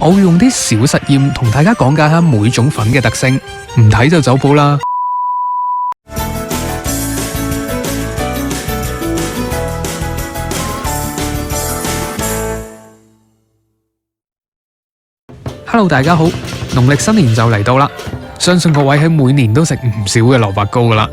我會用啲小實驗同大家講解下每種粉嘅特性，唔睇就走寶啦。Hello， 大家好，農曆新年就嚟到啦，相信各位喺每年都食唔少嘅蘿蔔糕噶啦。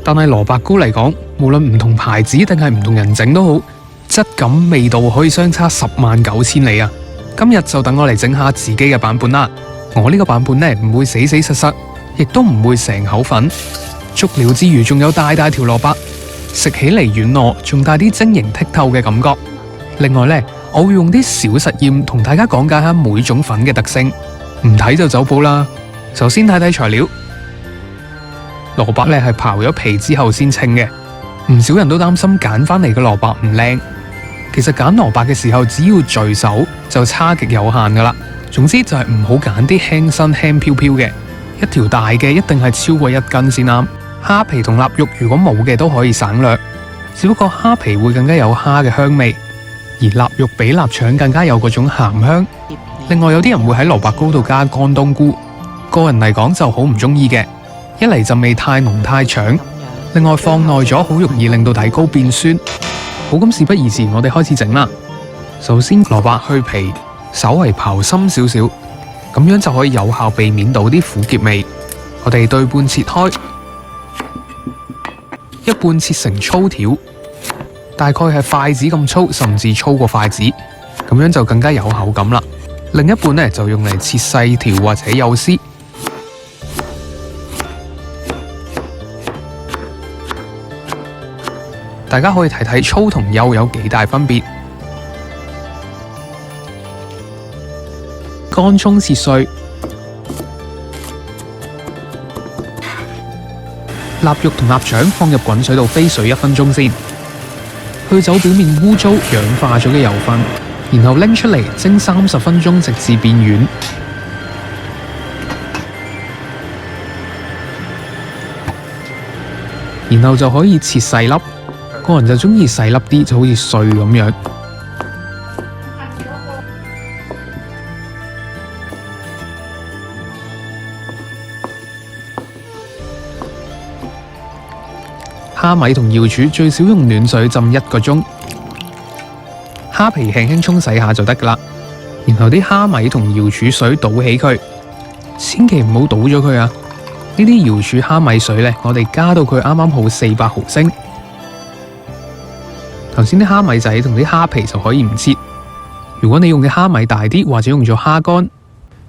但係蘿蔔糕嚟講，無論唔同牌子定係唔同人整都好，質感味道可以相差109000里啊！今日就等我嚟整下自己嘅版本啦。我呢個版本呢，唔會死死實實，亦都唔會成口粉。足料之餘，仲有大大條蘿蔔，食起嚟軟糯，仲帶啲晶瑩剔透嘅感覺。另外呢，我會用啲小實驗同大家講解下每種粉嘅特性，唔睇就走寶啦。首先睇睇材料，蘿蔔呢係刨咗皮之後先稱嘅，唔少人都擔心揀返嚟嘅蘿蔔唔靚。其實揀蘿蔔嘅時候，只要聚手就差極有限噶啦。總之就係唔好揀啲輕身輕飄飄嘅，一條大嘅一定係超過1斤先啱。蝦皮同臘肉如果冇嘅都可以省略，只不過蝦皮會更加有蝦嘅香味，而臘肉比臘腸更加有嗰種鹹香。另外有啲人會喺蘿蔔糕度加乾冬菇，個人嚟講就好唔中意嘅，一嚟陣味太濃太搶，另外放耐咗好容易令到底糕變酸。好，咁事不宜遲，我哋開始整啦。首先蘿蔔去皮，稍為刨深少少，咁樣就可以有效避免到啲苦澀味。我哋對半切開，一半切成粗條，大概係筷子咁粗，甚至粗過筷子，咁樣就更加有口感啦。另一半呢，就用嚟切細條或者幼絲。大家可以睇睇粗同幼有幾大分別。乾葱切碎，臘肉同臘腸放入滾水度飛水1分鐘先，去走表面污糟氧化咗嘅油分，然後拎出嚟蒸30分鐘，直至變軟。然後就可以切細粒。個人就中意細粒啲，就好似碎咁樣。蝦米同瑤柱最少用暖水浸1個鐘，蝦皮輕輕沖洗下就得㗎喇。然後啲蝦米同瑤柱水倒起佢，千祈唔好倒咗佢啊！呢啲瑤柱蝦米水呢，我哋加到佢啱啱好400毫升。頭先啲蝦米仔同啲蝦皮就可以唔切，如果你用嘅蝦米大啲，或者用咗蝦乾，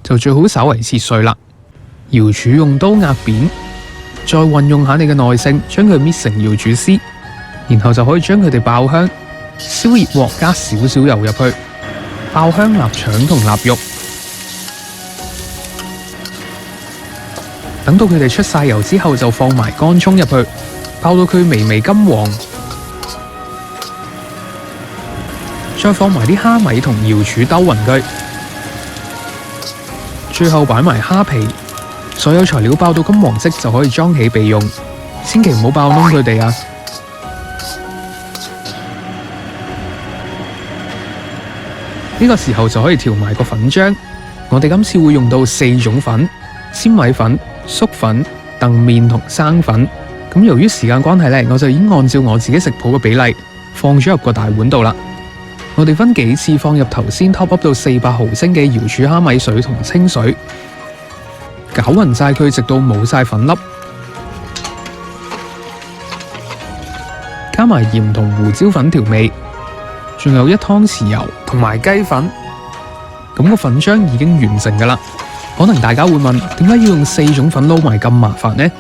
就最好稍為切碎啦。瑤柱用刀壓扁，再運用下你嘅耐性，將佢搣成瑤柱絲，然後就可以將佢哋爆香。燒熱鑊加少少油入去，爆香臘腸同臘肉。等到佢哋出晒油之後，就放埋乾葱入去，爆到佢微微金黃。再放埋啲蝦米同瑤柱兜勻佢，最後擺埋蝦皮，所有材料爆到金黃色就可以裝起備用，千祈唔好爆燶佢哋啊！呢個時候就可以調埋個粉漿，我哋今次會用到4種粉：粘米粉、粟粉、澄麵同生粉。咁由於時間關係呢，我就已經按照我自己食譜嘅比例放咗入個大碗度啦。我哋分幾次放入頭先 top up 到400毫升嘅瑤柱蝦米水同清水，攪勻晒佢，直到冇晒粉粒，加埋鹽同胡椒粉調味，仲有1湯匙油同埋雞粉。咁個粉漿已經完成噶啦。可能大家會問，點解要用4種粉撈埋咁麻煩呢？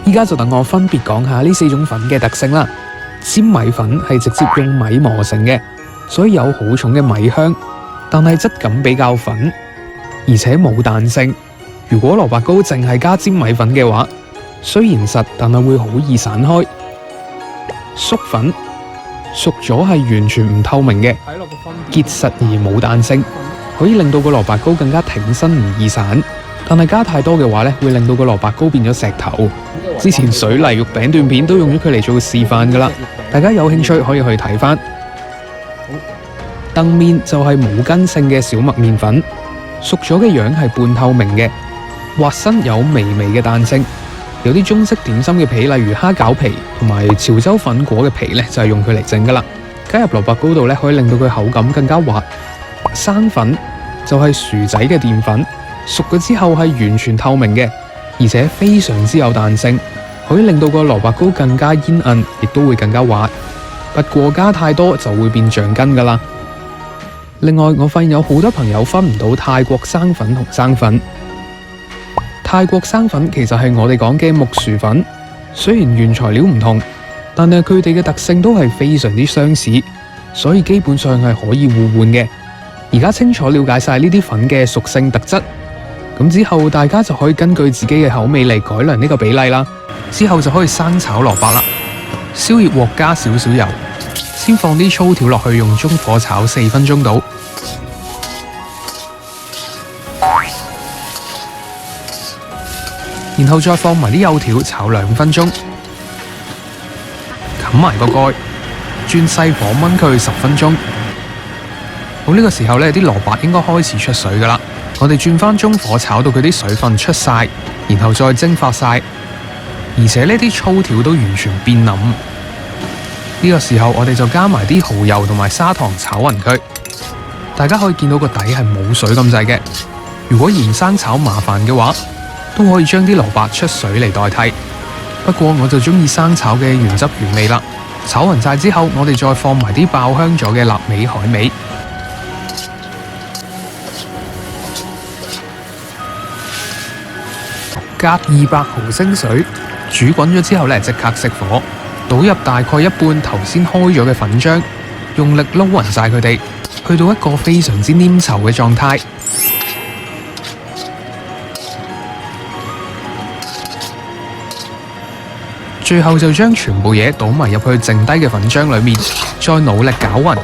依家就等我分別講下呢4種粉嘅特性啦。粘米粉係直接用米磨成嘅，所以有好重嘅米香，但係質感比較粉，而且冇彈性。如果蘿蔔糕淨係加粘米粉嘅話，雖然實，但係會好易散開。粟粉熟咗係完全唔透明嘅，結實而冇彈性，可以令到個蘿蔔糕更加挺身唔易散。但係加太多嘅話呢，會令到個蘿蔔糕變咗石頭。之前水泥肉餅段片都用咗佢嚟做示範噶啦，大家有興趣可以去睇翻。澄麵就係冇筋性嘅小麥麵粉，熟咗嘅樣係半透明嘅，滑身有微微嘅彈性。有啲中式點心嘅皮，例如蝦餃皮同埋潮州粉果嘅皮呢，就係用佢嚟整噶啦。加入蘿蔔糕度呢，可以令到佢口感更加滑。生粉就係薯仔嘅澱粉，熟咗之後係完全透明嘅，而且非常之有彈性，可以令到個蘿蔔糕更加煙韌，亦都會更加滑。不過加太多就會變橡筋噶啦。另外，我發現有好多朋友分唔到泰國生粉同生粉。泰國生粉其實係我哋講嘅木薯粉，雖然原材料唔同，但係佢哋嘅特性都係非常之相似，所以基本上係可以互換嘅。而家清楚了解晒呢啲粉嘅屬性特質，咁之後大家就可以根據自己嘅口味嚟改良呢個比例啦。之後就可以生炒蘿蔔啦。燒熱鑊加少少油，先放啲粗條落去，用中火炒4分鐘到。然後再放埋啲幼條炒2分鐘，冚埋個蓋，轉細火燜佢10分鐘。好，呢個時候呢啲蘿蔔應該開始出水噶啦。我哋轉翻中火炒到佢啲水分出晒，然後再蒸發晒，而且呢啲粗條都完全變腍。呢個時候我哋就加埋啲蠔油同埋砂糖炒勻佢。大家可以見到個底係冇水咁滯嘅。如果嫌生炒麻煩嘅話，都可以將啲蘿蔔出水嚟代替。不過我就中意生炒嘅原汁原味啦。炒勻晒之後，我哋再放埋啲爆香咗嘅臘味海味，加200毫升水，煮滾咗之後呢，即刻熄火，倒入大概一半頭先開咗嘅粉漿，用力撈勻晒佢哋，去到一個非常之黏稠嘅狀態。最後就將全部嘢倒埋入去剩低嘅粉漿裏面，再努力攪勻。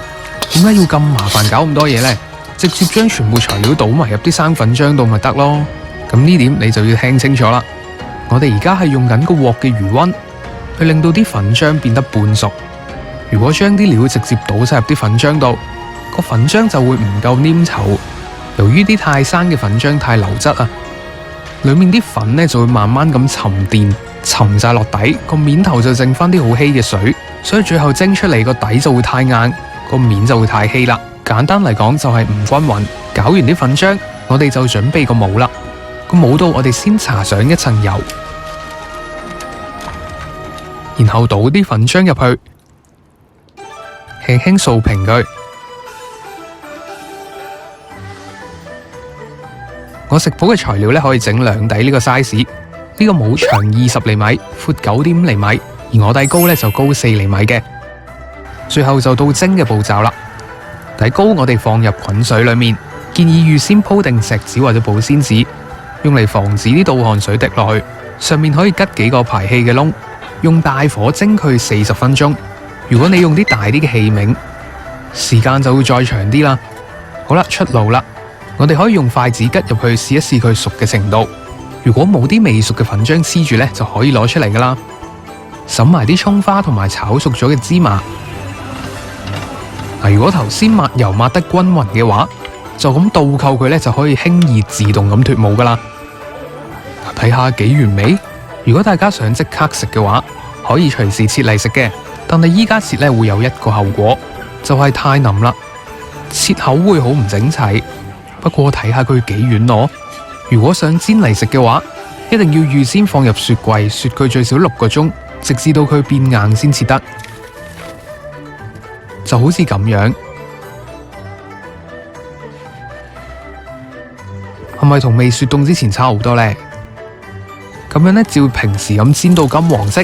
點解要咁麻煩搞咁多嘢呢？直接將全部材料倒埋入啲生粉漿度咪得咯。咁呢點你就要聽清楚啦。我哋而家係用緊個鑊嘅餘溫去令到啲粉漿變得半熟。如果將啲料直接倒晒入啲粉漿度，個粉漿就會唔夠黏稠。由於啲太生嘅粉漿太流質啊，裏面啲粉呢就會慢慢咁沉澱。沉晒落底，個面頭就剩翻啲好稀嘅水，所以最後蒸出嚟個底就會太硬，個面就會太稀啦。簡單嚟講就係唔均勻。攪完啲粉漿，我哋就準備個模啦。個模度我哋先搽上一層油，然後倒啲粉漿入去，輕輕掃平佢。我食譜嘅材料咧可以整兩底呢個 size。呢個模長20厘米，闊9.5厘米，而我底糕呢就高4厘米嘅。最後就到蒸嘅步驟啦。底糕我哋放入滾水裏面，建議預先鋪定錫紙或者保鮮紙，用嚟防止啲倒汗水滴落去。上面可以吉幾個排氣嘅窿，用大火蒸佢40分鐘。如果你用啲大啲嘅器皿，時間就會再長啲啦。好啦，出爐啦，我哋可以用筷子吉入去試一試佢熟嘅程度。如果冇啲未熟嘅粉漿黐住呢，就可以攞出嚟噶啦。揼埋啲蔥花同埋炒熟咗嘅芝麻。如果頭先抹油抹得均勻嘅話，就咁倒扣佢呢，就可以輕易自動咁脫模噶啦。睇下幾完美。如果大家想即刻食嘅話，可以隨時切嚟食嘅。但係依家切呢會有一個後果，就係太腍啦，切口會好唔整齊。不過睇下佢幾軟囉。如果想煎嚟食嘅話，一定要預先放入雪櫃，雪佢最少6個鐘，直至到佢變硬先切得。就好似咁樣，係咪同未雪凍之前差好多呢？咁樣呢，照平時咁煎到金黃色。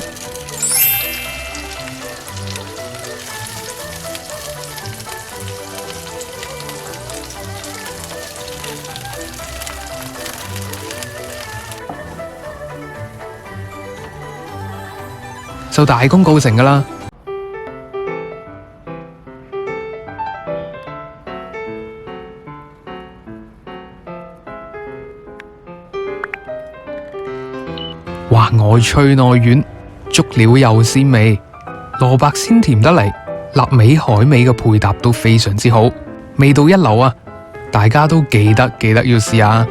就大功告成㗎啦！哇，外脆內軟，足料又鮮味，蘿蔔鮮甜得嚟，臘味海味嘅配搭都非常之好，味道一流啊！大家都記得要試下。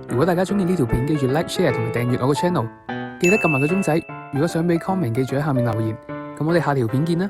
如果大家中意呢條片，記住 like、share 同埋訂閱我個 channel，記得撳埋個鐘仔。如果想俾 comment，記住喺下面留言。咁我哋下條片見啦。